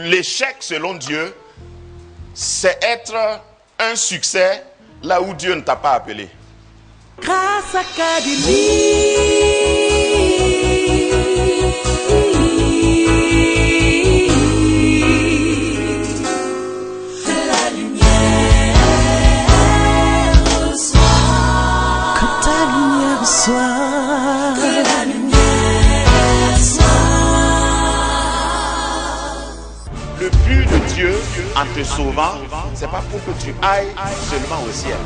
l'échec selon Dieu, c'est être un succès là où Dieu ne t'a pas appelé. Grâce Académie. La lumière reçoit. Que ta lumière reçoit. Que la lumière reçoit. Le but de Dieu en te sauvant, c'est pas pour que tu ailles seulement au ciel.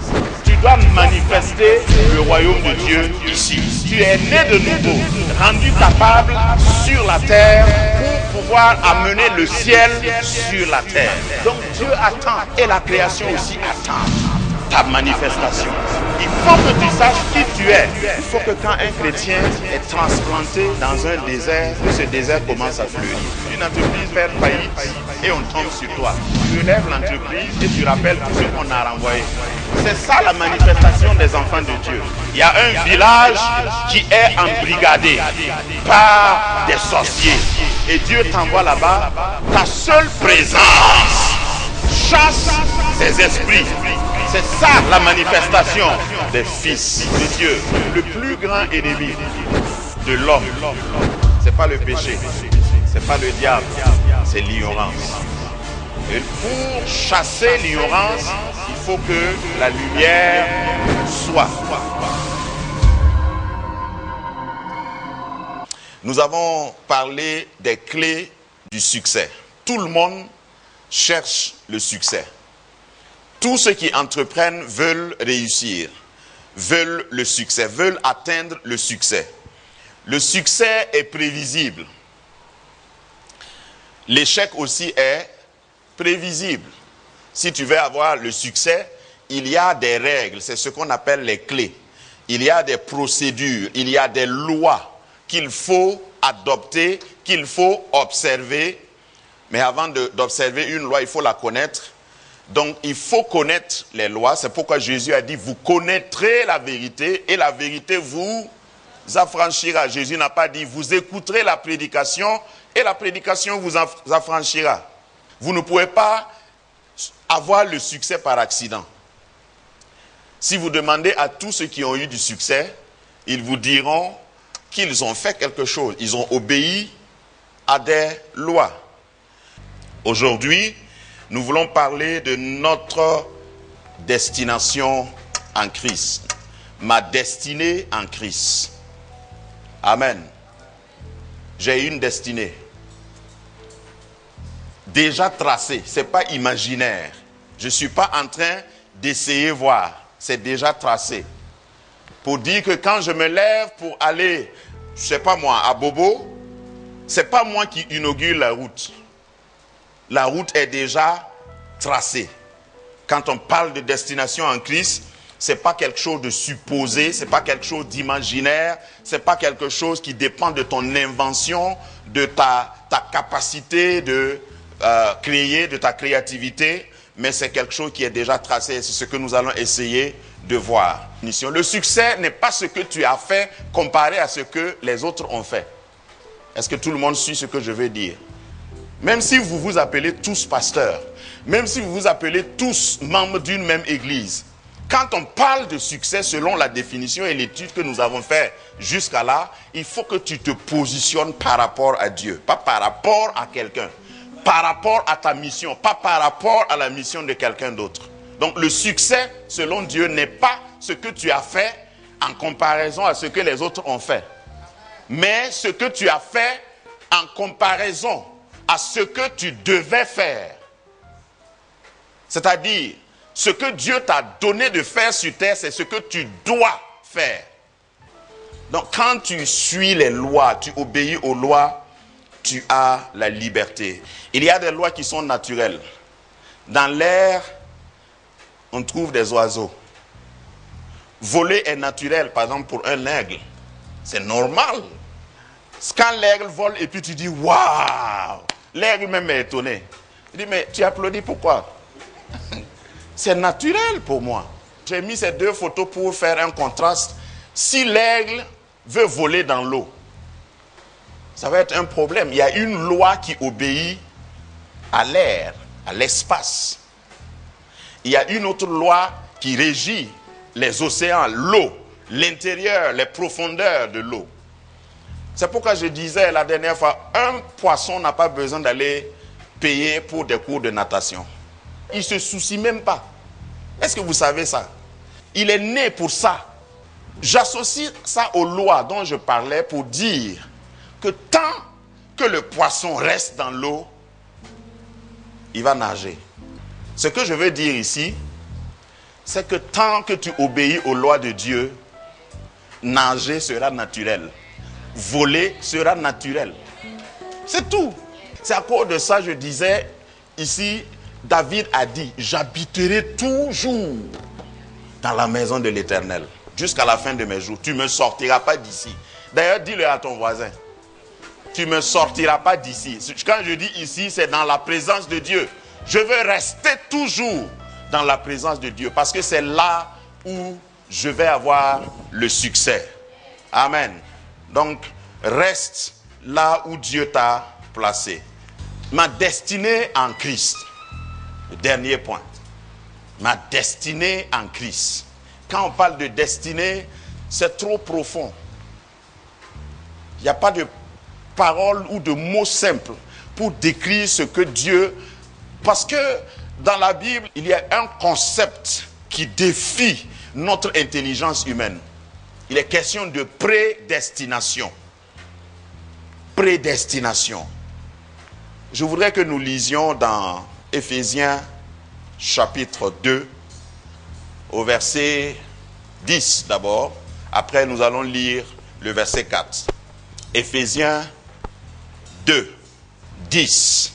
Tu dois manifester le royaume de Dieu ici. Tu es né de nouveau, rendu capable sur la terre pour pouvoir amener le ciel sur la terre. Donc Dieu attend et la création aussi attend ta manifestation. Il faut que tu saches qui tu es. Il faut que quand un chrétien est transplanté dans un désert, que ce désert commence à fleurir. Une entreprise fait faillite et on tombe sur toi. Tu relèves l'entreprise et tu rappelles tout ce qu'on a renvoyé. C'est ça la manifestation des enfants de Dieu. Il y a un village qui est embrigadé par des sorciers. Et Dieu t'envoie là-bas. Ta seule présence chasse ces esprits. C'est ça la manifestation des fils de Dieu. Le plus grand ennemi de l'homme, c'est pas le péché, c'est pas le diable, c'est l'ignorance. Et pour chasser l'ignorance, il faut que la lumière soit. Nous avons parlé des clés du succès. Tout le monde cherche le succès. Tous ceux qui entreprennent veulent réussir, veulent le succès, veulent atteindre le succès. Le succès est prévisible. L'échec aussi est prévisible. Si tu veux avoir le succès, il y a des règles, c'est ce qu'on appelle les clés. Il y a des procédures, il y a des lois qu'il faut adopter, qu'il faut observer. Mais avant d'observer une loi, il faut la connaître. Donc, il faut connaître les lois. C'est pourquoi Jésus a dit, vous connaîtrez la vérité et la vérité vous affranchira. Jésus n'a pas dit, vous écouterez la prédication et la prédication vous affranchira. Vous ne pouvez pas avoir le succès par accident. Si vous demandez à tous ceux qui ont eu du succès, ils vous diront qu'ils ont fait quelque chose. Ils ont obéi à des lois. Aujourd'hui, nous voulons parler de notre destination en Christ. Ma destinée en Christ. Amen. J'ai une destinée. Déjà tracée. Ce n'est pas imaginaire. Je ne suis pas en train d'essayer voir. C'est déjà tracé. Pour dire que quand je me lève pour aller, je ne sais pas moi, à Bobo, ce n'est pas moi qui inaugure la route. La route est déjà tracée. Quand on parle de destination en Christ, ce n'est pas quelque chose de supposé, ce n'est pas quelque chose d'imaginaire, ce n'est pas quelque chose qui dépend de ton invention, de ta capacité de créer, de ta créativité, mais c'est quelque chose qui est déjà tracé. C'est ce que nous allons essayer de voir. Le succès n'est pas ce que tu as fait comparé à ce que les autres ont fait. Est-ce que tout le monde suit ce que je veux dire? Même si vous vous appelez tous pasteurs, même si vous vous appelez tous membres d'une même église, quand on parle de succès selon la définition et l'étude que nous avons fait jusqu'à là, il faut que tu te positionnes par rapport à Dieu, pas par rapport à quelqu'un, par rapport à ta mission, pas par rapport à la mission de quelqu'un d'autre. Donc le succès selon Dieu n'est pas ce que tu as fait en comparaison à ce que les autres ont fait, mais ce que tu as fait en comparaison à ce que tu devais faire. C'est-à-dire, ce que Dieu t'a donné de faire sur terre, c'est ce que tu dois faire. Donc, quand tu suis les lois, tu obéis aux lois, tu as la liberté. Il y a des lois qui sont naturelles. Dans l'air, on trouve des oiseaux. Voler est naturel, par exemple, pour un aigle. C'est normal. Quand l'aigle vole et puis tu dis, waouh! L'aigle même est étonné. Il dit, mais tu applaudis pourquoi? C'est naturel pour moi. J'ai mis ces deux photos pour faire un contraste. Si l'aigle veut voler dans l'eau, ça va être un problème. Il y a une loi qui obéit à l'air, à l'espace. Il y a une autre loi qui régit les océans, l'eau, l'intérieur, les profondeurs de l'eau. C'est pourquoi je disais la dernière fois, un poisson n'a pas besoin d'aller payer pour des cours de natation. Il ne se soucie même pas. Est-ce que vous savez ça? Il est né pour ça. J'associe ça aux lois dont je parlais pour dire que tant que le poisson reste dans l'eau, il va nager. Ce que je veux dire ici, c'est que tant que tu obéis aux lois de Dieu, nager sera naturel. Voler sera naturel. C'est tout. C'est à cause de ça que je disais ici, David a dit, j'habiterai toujours dans la maison de l'Éternel jusqu'à la fin de mes jours. Tu ne me sortiras pas d'ici. D'ailleurs, dis-le à ton voisin. Tu ne me sortiras pas d'ici. Quand je dis ici, c'est dans la présence de Dieu. Je veux rester toujours dans la présence de Dieu parce que c'est là où je vais avoir le succès. Amen. Donc, reste là où Dieu t'a placé. Ma destinée en Christ. Le dernier point. Ma destinée en Christ. Quand on parle de destinée, c'est trop profond. Il n'y a pas de paroles ou de mots simples pour décrire ce que Dieu... Parce que dans la Bible, il y a un concept qui défie notre intelligence humaine. Il est question de prédestination. Prédestination. Je voudrais que nous lisions dans Éphésiens chapitre 2, au verset 10 d'abord. Après, nous allons lire le verset 4. Éphésiens 2, 10.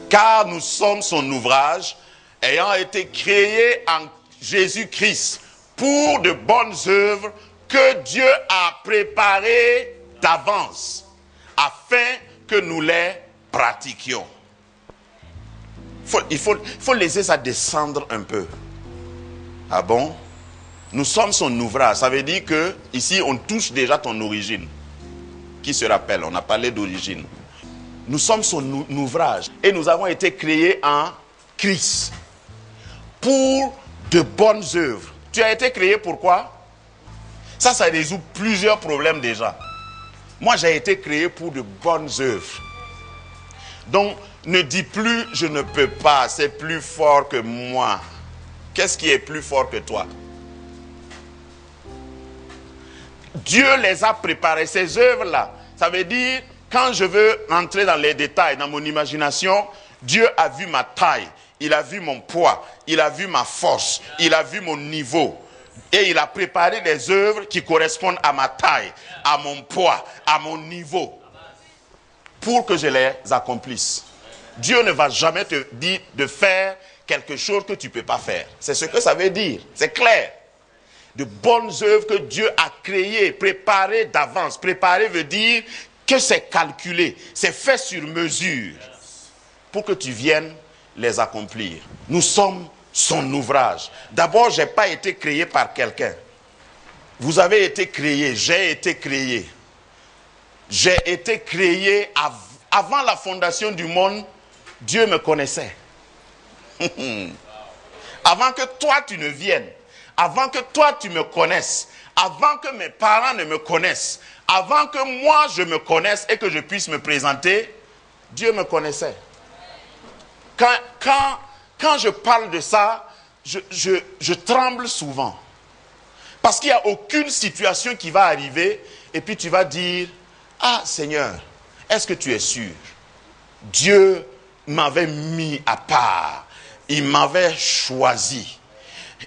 Car nous sommes son ouvrage, ayant été créés en Jésus-Christ pour de bonnes œuvres que Dieu a préparées d'avance, afin que nous les pratiquions. Il faut laisser ça descendre un peu. Ah bon? Nous sommes son ouvrage. Ça veut dire que ici on touche déjà ton origine. Qui se rappelle? On a parlé d'origine. Nous sommes son ouvrage et nous avons été créés en Christ pour de bonnes œuvres. Tu as été créé pourquoi? Ça résout plusieurs problèmes déjà. Moi, j'ai été créé pour de bonnes œuvres. Donc, ne dis plus je ne peux pas, c'est plus fort que moi. Qu'est-ce qui est plus fort que toi? Dieu les a préparées, ces œuvres-là. Ça veut dire, quand je veux entrer dans les détails, dans mon imagination, Dieu a vu ma taille, il a vu mon poids, il a vu ma force, il a vu mon niveau. Et il a préparé des œuvres qui correspondent à ma taille, à mon poids, à mon niveau, pour que je les accomplisse. Dieu ne va jamais te dire de faire quelque chose que tu ne peux pas faire. C'est ce que ça veut dire, c'est clair. De bonnes œuvres que Dieu a créées, préparées d'avance. Préparer veut dire que c'est calculé, c'est fait sur mesure pour que tu viennes les accomplir. Nous sommes son ouvrage. D'abord, je n'ai pas été créé par quelqu'un. Vous avez été créé, j'ai été créé. J'ai été créé avant la fondation du monde, Dieu me connaissait. Avant que toi tu ne viennes, avant que toi tu me connaisses, avant que mes parents ne me connaissent, avant que moi je me connaisse et que je puisse me présenter, Dieu me connaissait. Quand je parle de ça, je tremble souvent. Parce qu'il n'y a aucune situation qui va arriver et puis tu vas dire, ah Seigneur, est-ce que tu es sûr? Dieu m'avait mis à part. Il m'avait choisi.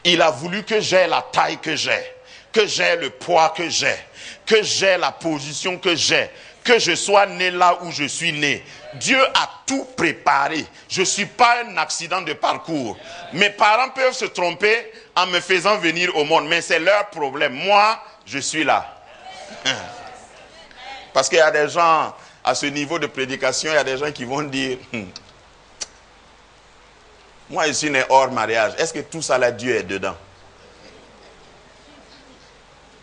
Il a voulu que j'aie la taille que j'ai le poids que j'ai la position que j'ai, que je sois né là où je suis né. Dieu a tout préparé. Je ne suis pas un accident de parcours. Mes parents peuvent se tromper en me faisant venir au monde, mais c'est leur problème. Moi, je suis là. Parce qu'il y a des gens, à ce niveau de prédication, il y a des gens qui vont dire, moi je suis né hors mariage, est-ce que tout ça là, Dieu est dedans?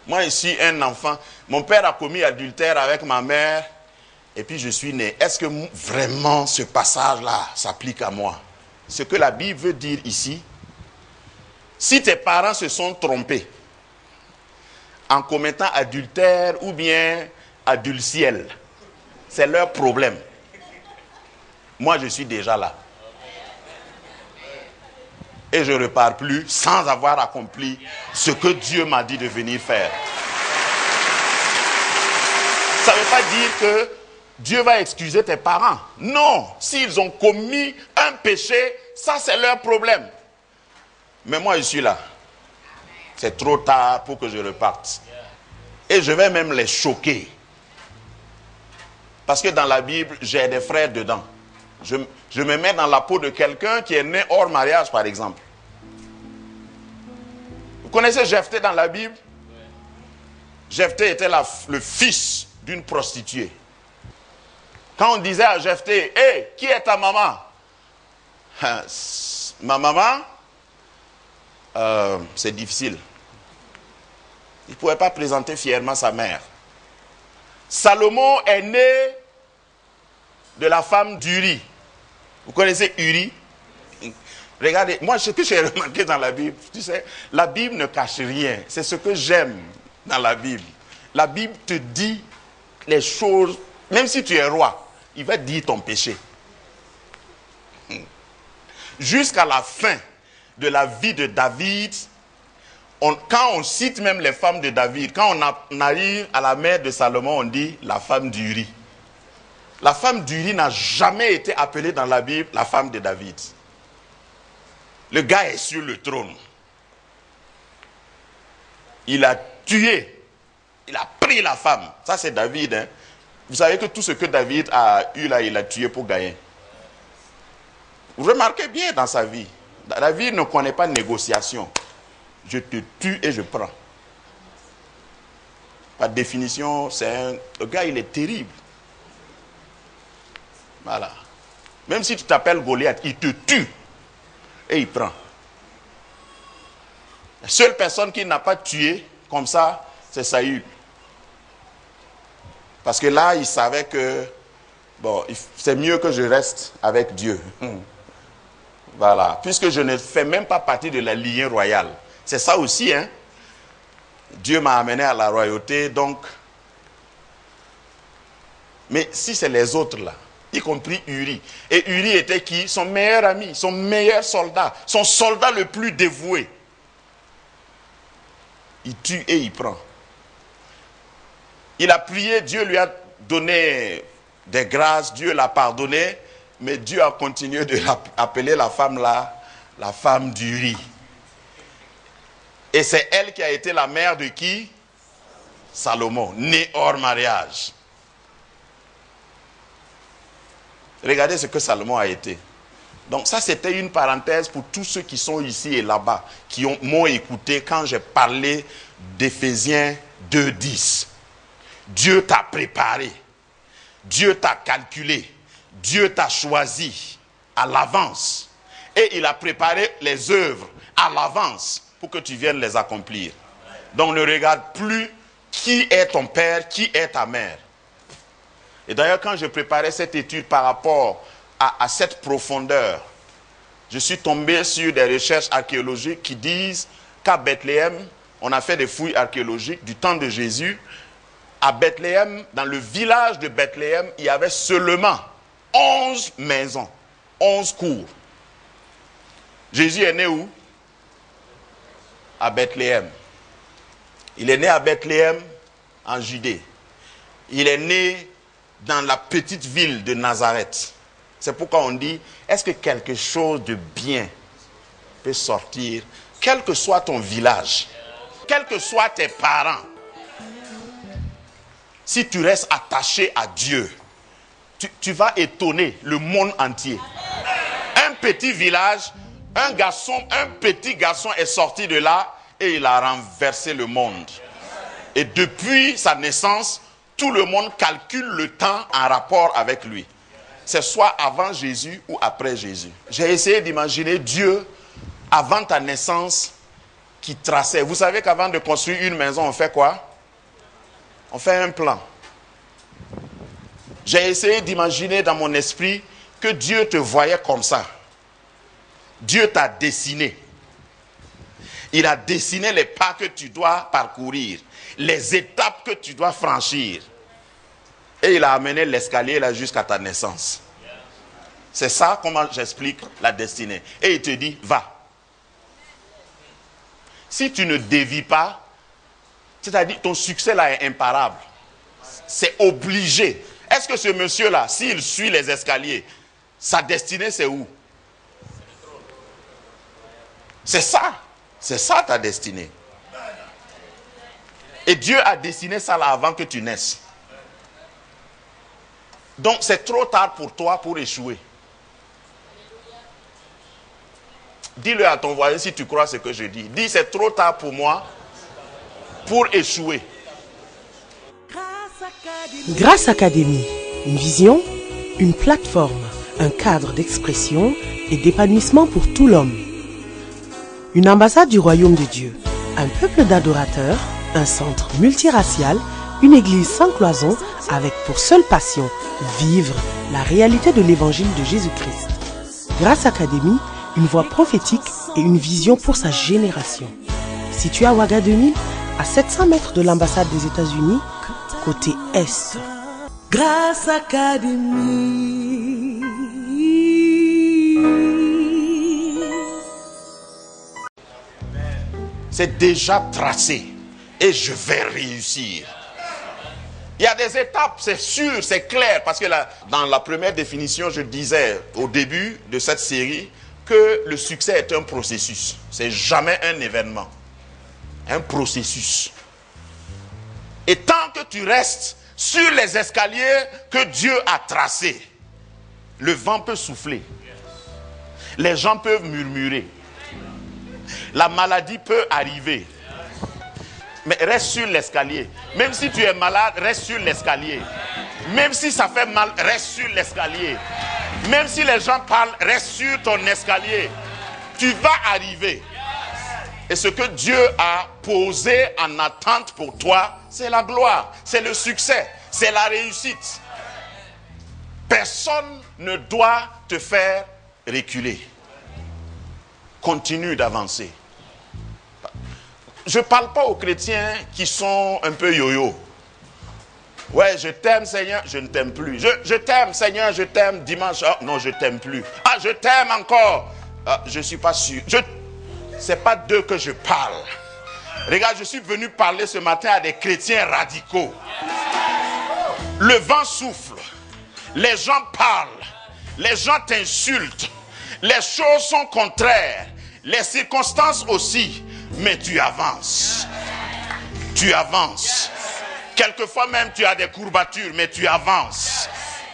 Moi je suis un enfant, mon père a commis adultère avec ma mère, et puis je suis né. Est-ce que vraiment ce passage-là s'applique à moi? Ce que la Bible veut dire ici, si tes parents se sont trompés en commettant adultère ou bien adulciel, c'est leur problème. Moi, je suis déjà là. Et je ne repars plus sans avoir accompli ce que Dieu m'a dit de venir faire. Ça ne veut pas dire que Dieu va excuser tes parents. Non, s'ils ont commis un péché, ça c'est leur problème. Mais moi je suis là. C'est trop tard pour que je reparte. Et je vais même les choquer. Parce que dans la Bible, j'ai des frères dedans. Je me mets dans la peau de quelqu'un qui est né hors mariage, par exemple. Vous connaissez Jephthé dans la Bible? Jephthé était le fils d'une prostituée. Quand on disait à Jephthé, « Hé, qui est ta maman? » Ma maman, c'est difficile. Il ne pouvait pas présenter fièrement sa mère. Salomon est né de la femme d'Uri. Vous connaissez Uri? Regardez, moi ce que j'ai remarqué dans la Bible, tu sais, la Bible ne cache rien. C'est ce que j'aime dans la Bible. La Bible te dit les choses, même si tu es roi, il va te dire ton péché. Jusqu'à la fin de la vie de David, quand on cite même les femmes de David, quand on arrive à la mère de Salomon, on dit la femme d'Uri. La femme d'Uri n'a jamais été appelée dans la Bible la femme de David. Le gars est sur le trône. Il a tué. Il a pris la femme. Ça c'est David. Hein. Vous savez que tout ce que David a eu là, il a tué pour gagner. Vous remarquez bien dans sa vie. David ne connaît pas de négociation. Je te tue et je prends. Par définition, le gars il est terrible. Voilà. Même si tu t'appelles Goliath, il te tue et il prend. La seule personne qui n'a pas tué comme ça, c'est Saül. Parce que là, il savait que bon, c'est mieux que je reste avec Dieu. Voilà. Puisque je ne fais même pas partie de la lignée royale. C'est ça aussi, hein. Dieu m'a amené à la royauté, donc. Mais si c'est les autres là, y compris Uri. Et Uri était qui? Son meilleur ami, son meilleur soldat, son soldat le plus dévoué. Il tue et il prend. Il a prié, Dieu lui a donné des grâces, Dieu l'a pardonné, mais Dieu a continué de l'appeler la femme là, la femme d'Uri. Et c'est elle qui a été la mère de qui? Salomon, né hors mariage. Regardez ce que Salomon a été. Donc ça, c'était une parenthèse pour tous ceux qui sont ici et là-bas, qui m'ont écouté quand j'ai parlé d'Éphésiens 2:10. Dieu t'a préparé, Dieu t'a calculé, Dieu t'a choisi à l'avance. Et il a préparé les œuvres à l'avance pour que tu viennes les accomplir. Donc ne regarde plus qui est ton père, qui est ta mère. Et d'ailleurs, quand je préparais cette étude par rapport à cette profondeur, je suis tombé sur des recherches archéologiques qui disent qu'à Bethléem, on a fait des fouilles archéologiques du temps de Jésus. À Bethléem, dans le village de Bethléem, il y avait seulement 11 maisons, 11 cours. Jésus est né où? À Bethléem. Il est né à Bethléem, en Judée. Il est né dans la petite ville de Nazareth. C'est pourquoi on dit, est-ce que quelque chose de bien peut sortir, quel que soit ton village, quels que soient tes parents, si tu restes attaché à Dieu, tu vas étonner le monde entier. Un petit village, un petit garçon est sorti de là et il a renversé le monde. Et depuis sa naissance, tout le monde calcule le temps en rapport avec lui. C'est soit avant Jésus ou après Jésus. J'ai essayé d'imaginer Dieu avant ta naissance qui traçait. Vous savez qu'avant de construire une maison, on fait quoi? On fait un plan. J'ai essayé d'imaginer dans mon esprit que Dieu te voyait comme ça. Dieu t'a dessiné. Il a dessiné les pas que tu dois parcourir, les étapes que tu dois franchir. Et il a amené l'escalier là jusqu'à ta naissance. C'est ça comment j'explique la destinée. Et il te dit, va. Si tu ne dévies pas, c'est-à-dire ton succès là est imparable. C'est obligé. Est-ce que ce monsieur-là, s'il suit les escaliers, sa destinée c'est où? C'est ça. C'est ça ta destinée. Et Dieu a dessiné ça là avant que tu naisses. Donc c'est trop tard pour toi pour échouer. Dis-le à ton voisin si tu crois ce que je dis. Dis, c'est trop tard pour moi pour échouer. Grâce Académie, une vision, une plateforme, un cadre d'expression et d'épanouissement pour tout l'homme. Une ambassade du royaume de Dieu, un peuple d'adorateurs, un centre multiracial, une église sans cloison avec pour seule passion vivre la réalité de l'évangile de Jésus-Christ. Grâce Académie, une voix prophétique et une vision pour sa génération. Situé à Ouagadougou, à 700 mètres de l'ambassade des États-Unis, côté Est. Grâce Académie. C'est déjà tracé et je vais réussir. Il y a des étapes, c'est sûr, c'est clair, parce que dans la première définition, je disais au début de cette série que le succès est un processus. C'est jamais un événement, un processus. Et tant que tu restes sur les escaliers que Dieu a tracés, le vent peut souffler, les gens peuvent murmurer, la maladie peut arriver. Mais reste sur l'escalier. Même si tu es malade, reste sur l'escalier. Même si ça fait mal, reste sur l'escalier. Même si les gens parlent, reste sur ton escalier. Tu vas arriver. Et ce que Dieu a posé en attente pour toi, c'est la gloire, c'est le succès, c'est la réussite. Personne ne doit te faire reculer. Continue d'avancer. Je ne parle pas aux chrétiens qui sont un peu yo-yo. Ouais, je t'aime Seigneur, je ne t'aime plus. Je t'aime Seigneur, je t'aime dimanche. Oh, non, je ne t'aime plus. Ah, je t'aime encore. Ah, je ne suis pas sûr. Ce n'est pas d'eux que je parle. Regarde, je suis venu parler ce matin à des chrétiens radicaux. Le vent souffle. Les gens parlent. Les gens t'insultent. Les choses sont contraires. Les circonstances aussi. Mais tu avances. Tu avances. Quelquefois même tu as des courbatures, mais tu avances.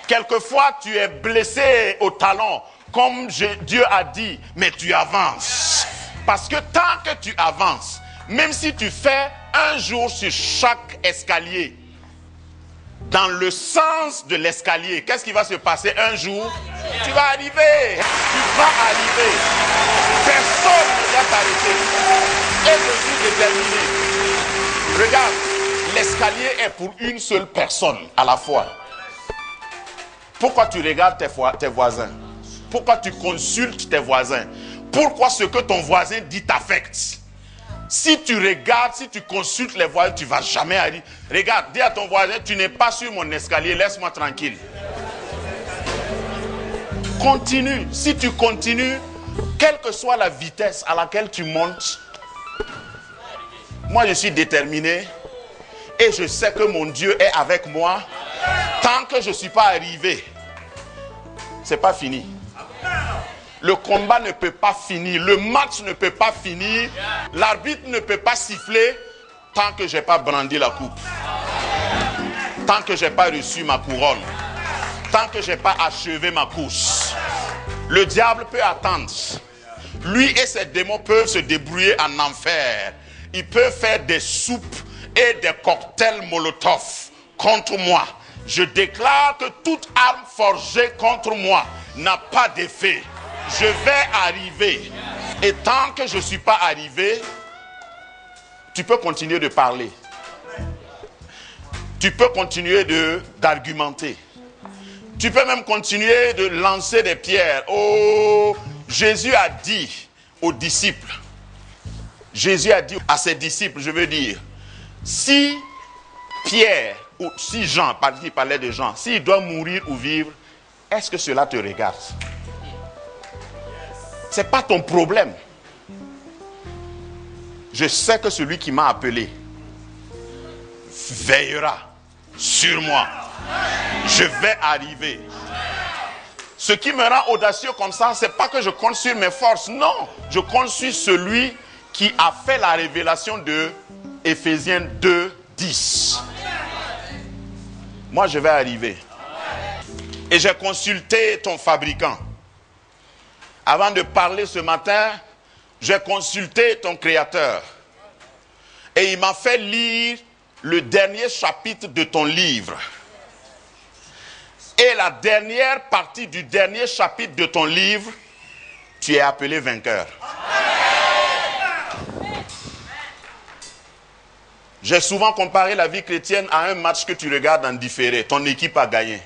Quelquefois tu es blessé au talon, comme Dieu a dit, mais tu avances. Parce que tant que tu avances, même si tu fais un jour sur chaque escalier, dans le sens de l'escalier, qu'est-ce qui va se passer un jour? Tu vas arriver. Tu vas arriver. Personne ne va t'arrêter. Et je suis déterminé. Regarde, l'escalier est pour une seule personne à la fois. Pourquoi tu regardes tes voisins? Pourquoi tu consultes tes voisins? Pourquoi ce que ton voisin dit t'affecte? Si tu regardes, si tu consultes les voisins, tu ne vas jamais arriver. Regarde, dis à ton voisin, tu n'es pas sur mon escalier, laisse-moi tranquille. Continue. Si tu continues, quelle que soit la vitesse à laquelle tu montes, moi je suis déterminé et je sais que mon Dieu est avec moi. Tant que je ne suis pas arrivé, ce n'est pas fini. Le combat ne peut pas finir, le match ne peut pas finir, l'arbitre ne peut pas siffler tant que je n'ai pas brandi la coupe, tant que je n'ai pas reçu ma couronne, tant que je n'ai pas achevé ma course. Le diable peut attendre. Lui et ses démons peuvent se débrouiller en enfer. Ils peuvent faire des soupes et des cocktails Molotov contre moi. Je déclare que toute arme forgée contre moi n'a pas d'effet. Je vais arriver. Et tant que je ne suis pas arrivé, tu peux continuer de parler. Tu peux continuer d'argumenter. Tu peux même continuer de lancer des pierres. Oh, Jésus a dit aux disciples, Jésus a dit à ses disciples, je veux dire, si Pierre, ou si Jean, parce qu'il parlait de Jean, s'il doit mourir ou vivre, est-ce que cela te regarde? Ce n'est pas ton problème. Je sais que celui qui m'a appelé veillera sur moi. Je vais arriver. Ce qui me rend audacieux comme ça, ce n'est pas que je compte sur mes forces. Non, je compte sur celui qui a fait la révélation de Éphésiens 2, 10. Moi, je vais arriver. Et j'ai consulté ton fabricant. Avant de parler ce matin, j'ai consulté ton créateur. Et il m'a fait lire le dernier chapitre de ton livre. Et la dernière partie du dernier chapitre de ton livre, tu es appelé vainqueur. J'ai souvent comparé la vie chrétienne à un match que tu regardes en différé. Ton équipe a gagné.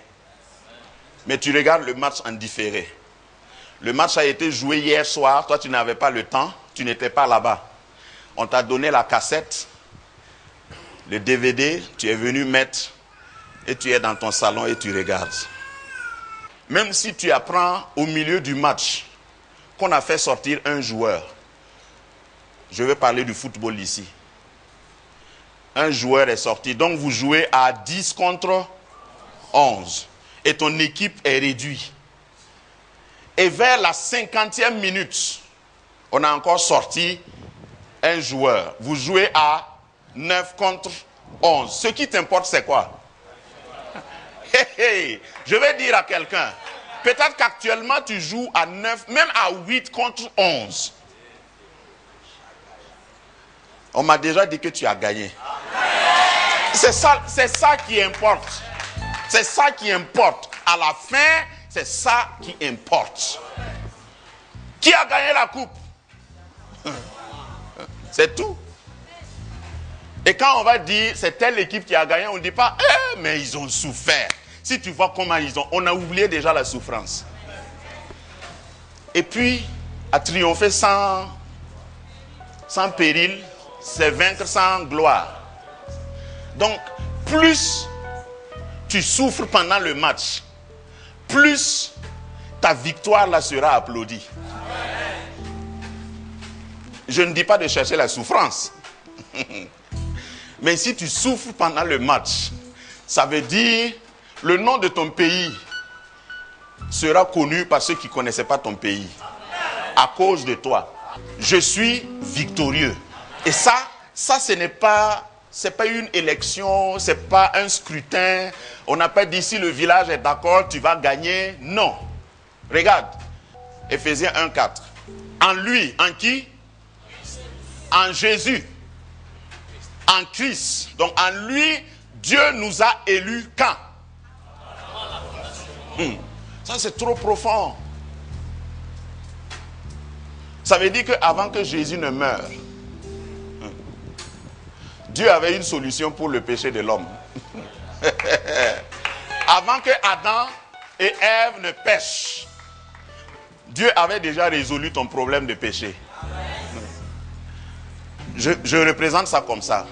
Mais tu regardes le match en différé. Le match a été joué hier soir. Toi, tu n'avais pas le temps. Tu n'étais pas là-bas. On t'a donné la cassette, le DVD. Tu es venu mettre et tu es dans ton salon et tu regardes. Même si tu apprends au milieu du match qu'on a fait sortir un joueur. Je vais parler du football ici. Un joueur est sorti. Donc vous jouez à 10 contre 11. Et ton équipe est réduite. Et vers la 50e minute, on a encore sorti un joueur. Vous jouez à 9 contre 11. Ce qui t'importe, c'est quoi? Je vais dire à quelqu'un, peut-être qu'actuellement tu joues à 9, même à 8 contre 11. On m'a déjà dit que tu as gagné. C'est ça qui importe. C'est ça qui importe. À la fin, c'est ça qui importe. Qui a gagné la coupe? C'est tout. Et quand on va dire c'est telle équipe qui a gagné, on ne dit pas mais ils ont souffert. Si tu vois comment on a oublié déjà la souffrance. Et puis, à triompher sans péril, c'est vaincre sans gloire. Donc, plus tu souffres pendant le match, plus ta victoire là sera applaudie. Je ne dis pas de chercher la souffrance. Mais si tu souffres pendant le match, ça veut dire le nom de ton pays sera connu par ceux qui ne connaissaient pas ton pays. À cause de toi. Je suis victorieux. Et ça ce n'est pas... C'est pas une élection, c'est pas un scrutin. On n'a pas dit si le village est d'accord, tu vas gagner. Non. Regarde. Éphésiens 1:4. En lui, en qui? En Jésus. En Christ. Donc en lui, Dieu nous a élus quand? Ça c'est trop profond. Ça veut dire qu'avant que Jésus ne meure, Dieu avait une solution pour le péché de l'homme. Avant que Adam et Ève ne pêchent, Dieu avait déjà résolu ton problème de péché. Je représente ça comme ça.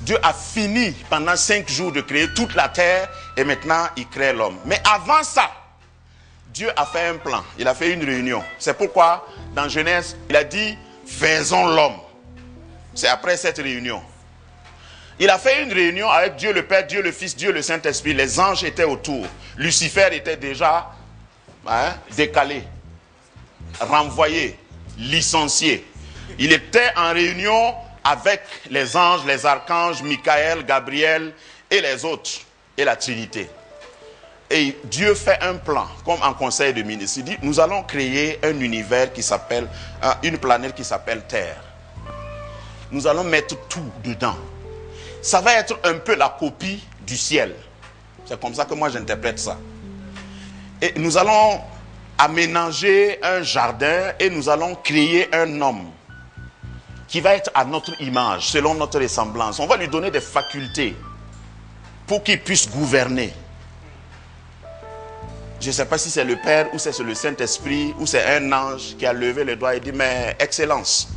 Dieu a fini pendant 5 jours de créer toute la terre et maintenant il crée l'homme. Mais avant ça, Dieu a fait un plan. Il a fait une réunion. C'est pourquoi dans Genèse, il a dit faisons l'homme. C'est après cette réunion. Il a fait une réunion avec Dieu le Père, Dieu le Fils, Dieu le Saint-Esprit. Les anges étaient autour. Lucifer était déjà décalé, renvoyé, licencié. Il était en réunion avec les anges, les archanges, Michael, Gabriel et les autres, et la Trinité. Et Dieu fait un plan, comme en conseil de ministres. Il dit, nous allons créer un univers qui s'appelle, une planète qui s'appelle Terre. Nous allons mettre tout dedans. Ça va être un peu la copie du ciel. C'est comme ça que moi j'interprète ça. Et nous allons aménager un jardin et nous allons créer un homme qui va être à notre image, selon notre ressemblance. On va lui donner des facultés pour qu'il puisse gouverner. Je ne sais pas si c'est le Père ou c'est le Saint-Esprit ou c'est un ange qui a levé le doigt et dit, mais Excellence,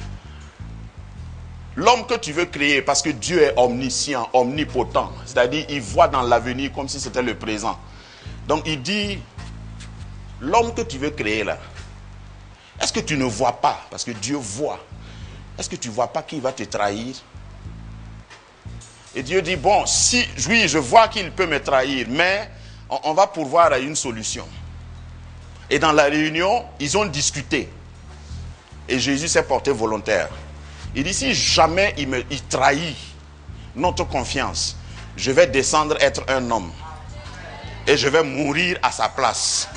l'homme que tu veux créer, parce que Dieu est omniscient, omnipotent, c'est-à-dire il voit dans l'avenir comme si c'était le présent. Donc il dit, l'homme que tu veux créer là, est-ce que tu ne vois pas, parce que Dieu voit, est-ce que tu ne vois pas qu'il va te trahir? Et Dieu dit, bon, si, oui, je vois qu'il peut me trahir, mais on va pourvoir à une solution. Et dans la réunion, ils ont discuté. Et Jésus s'est porté volontaire. Il dit, si jamais il trahit notre confiance, je vais descendre être un homme. Et je vais mourir à sa place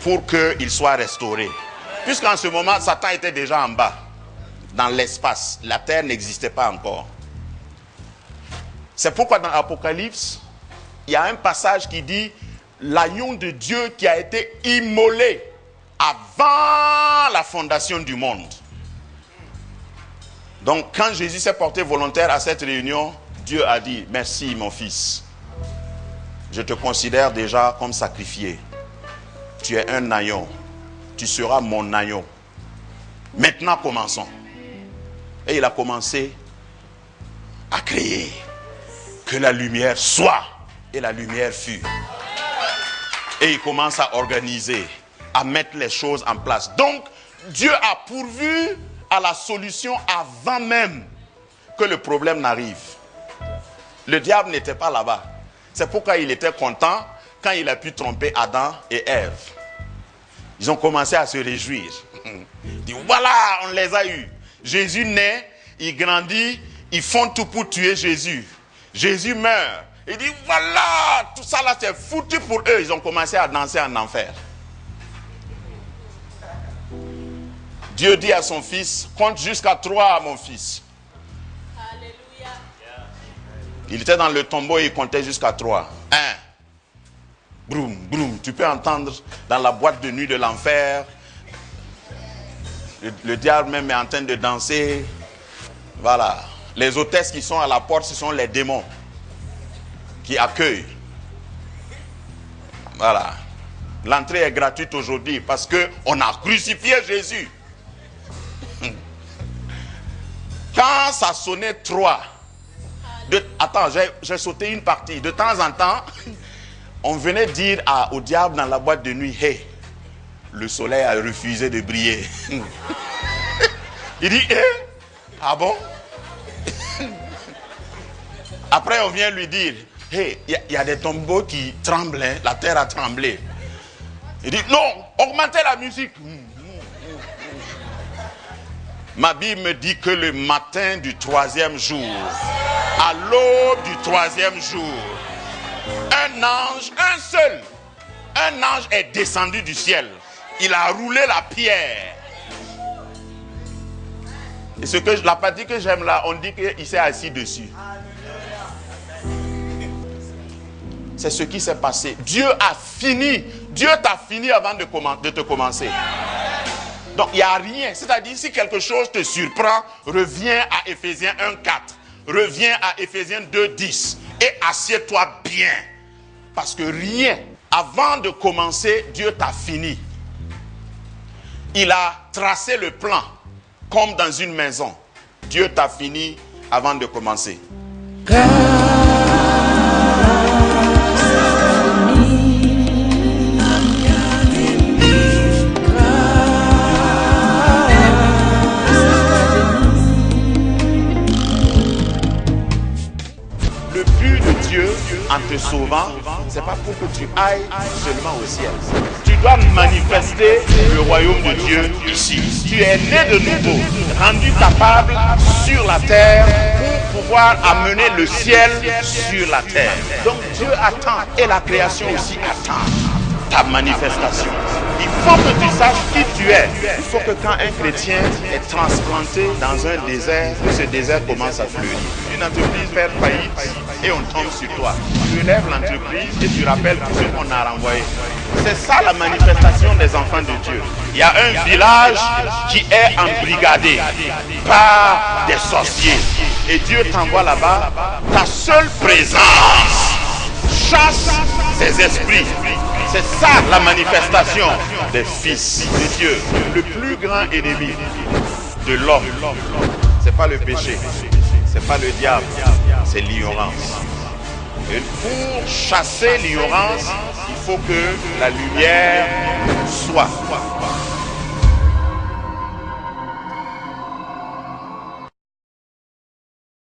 pour qu'il soit restauré. Puisqu'en ce moment, Satan était déjà en bas, dans l'espace. La terre n'existait pas encore. C'est pourquoi dans l'Apocalypse, il y a un passage qui dit l'agneau de Dieu qui a été immolé avant la fondation du monde. Donc quand Jésus s'est porté volontaire à cette réunion, Dieu a dit, merci mon fils. Je te considère déjà comme sacrifié. Tu es un agneau. Tu seras mon agneau. Maintenant commençons. Et il a commencé à créer. Que la lumière soit. Et la lumière fut. Et il commence à organiser, à mettre les choses en place. Donc, Dieu a pourvu à la solution avant même que le problème n'arrive. Le diable n'était pas là-bas. C'est pourquoi il était content quand il a pu tromper Adam et Ève. Ils ont commencé à se réjouir. Ils disent, voilà, on les a eus. Jésus naît, il grandit, ils font tout pour tuer Jésus. Jésus meurt. Il dit, voilà, tout ça là c'est foutu pour eux. Ils ont commencé à danser en enfer. Dieu dit à son fils, compte jusqu'à 3, mon fils. Alléluia. Il était dans le tombeau et il comptait jusqu'à 3. 1. Broum, broum. Tu peux entendre dans la boîte de nuit de l'enfer. Le diable même est en train de danser. Voilà. Les hôtesses qui sont à la porte, ce sont les démons qui accueillent. Voilà. L'entrée est gratuite aujourd'hui parce qu'on a crucifié Jésus. Quand ça sonnait 3, attends, j'ai sauté une partie. De temps en temps, on venait dire au diable dans la boîte de nuit, hey, le soleil a refusé de briller. Il dit, ah bon? Après, on vient lui dire, hey, il y a des tombeaux qui tremblent, hein? La terre a tremblé. Il dit, non, augmentez la musique. Ma Bible me dit que le matin du 3e jour, à l'aube du 3e jour, un ange, un ange est descendu du ciel. Il a roulé la pierre. Et la partie que j'aime là, on dit qu'il s'est assis dessus. C'est ce qui s'est passé. Dieu a fini. Dieu t'a fini avant de te commencer. Donc il n'y a rien. C'est-à-dire si quelque chose te surprend, reviens à Éphésiens 1:4. Reviens à Éphésiens 2:10. Et assieds-toi bien. Parce que rien, avant de commencer, Dieu t'a fini. Il a tracé le plan. Comme dans une maison. Dieu t'a fini avant de commencer. Le but de Dieu en te sauvant, c'est pas pour que tu ailles seulement au ciel. Tu dois manifester le royaume de Dieu ici. Tu es né de nouveau, rendu capable sur la terre pour pouvoir amener le ciel sur la terre. Donc Dieu attend et la création aussi attend ta manifestation. Il faut que tu saches qui tu es. Il faut que quand un chrétien est transplanté dans un désert, que ce désert commence à fleurir. Une entreprise fait faillite et on tombe sur toi. Tu relèves l'entreprise et tu rappelles tout ce qu'on a renvoyé. C'est ça la manifestation des enfants de Dieu. Il y a un village qui est embrigadé par des sorciers. Et Dieu t'envoie là-bas. Ta seule présence chasse ces esprits. C'est ça la manifestation des fils de Dieu. Le plus grand ennemi de l'homme, c'est pas le péché, c'est pas le diable, c'est l'ignorance. Et pour chasser l'ignorance, il faut que la lumière soit.